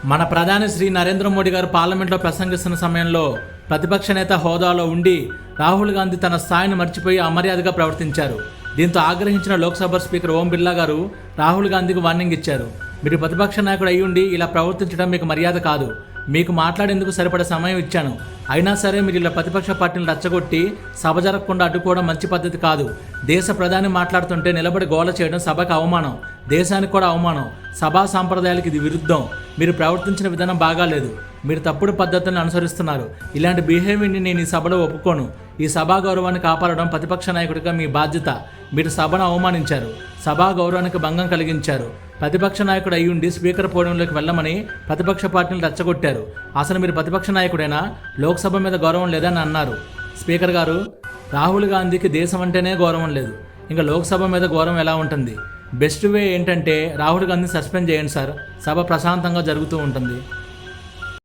మన ప్రధాని శ్రీ నరేంద్ర మోడీ గారు పార్లమెంట్లో ప్రసంగిస్తున్న సమయంలో ప్రతిపక్ష నేత హోదాలో ఉండి రాహుల్ గాంధీ తన స్థాయిని మర్చిపోయి అమర్యాదగా ప్రవర్తించారు. దీంతో ఆగ్రహించిన లోక్సభ స్పీకర్ ఓం బిర్లా గారు రాహుల్ గాంధీకి వార్నింగ్ ఇచ్చారు. మీరు ప్రతిపక్ష నాయకుడు అయ్యుండి ఇలా ప్రవర్తించడం మీకు మర్యాద కాదు. మీకు మాట్లాడేందుకు సరిపడే సమయం ఇచ్చాను. అయినా సరే మీరు ఇలా ప్రతిపక్ష పార్టీని రెచ్చగొట్టి సభ జరగకుండా అడ్డుకోవడం మంచి పద్ధతి కాదు. దేశ ప్రధాని మాట్లాడుతుంటే నిలబడి గోల చేయడం సభకు అవమానం, దేశానికి కూడా అవమానం. సభా సాంప్రదాయాలకు ఇది విరుద్ధం. మీరు ప్రవర్తించిన విధానం బాగాలేదు. మీరు తప్పుడు పద్ధతులను అనుసరిస్తున్నారు. ఇలాంటి బిహేవియర్ని నేను ఈ సభలో ఒప్పుకోను. ఈ సభా గౌరవాన్ని కాపాడడం ప్రతిపక్ష నాయకుడిగా మీ బాధ్యత. మీరు సభను అవమానించారు, సభా గౌరవానికి భంగం కలిగించారు. ప్రతిపక్ష నాయకుడు అయ్యుండి స్పీకర్ పోడియంలోకి వెళ్ళమని ప్రతిపక్ష పార్టీని రెచ్చగొట్టారు. అసలు మీరు ప్రతిపక్ష నాయకుడైనా? లోక్సభ మీద గౌరవం లేదని అన్నారు. స్పీకర్ గారు, రాహుల్ గాంధీకి దేశం అంటేనే గౌరవం లేదు, ఇంకా లోక్సభ మీద గౌరవం ఎలా ఉంటుంది? బెస్ట్ వే ఏంటంటే రాహుల్ గాంధీని సస్పెండ్ చేయండి సార్. సభ ప్రశాంతంగా జరుగుతూ ఉంటుంది.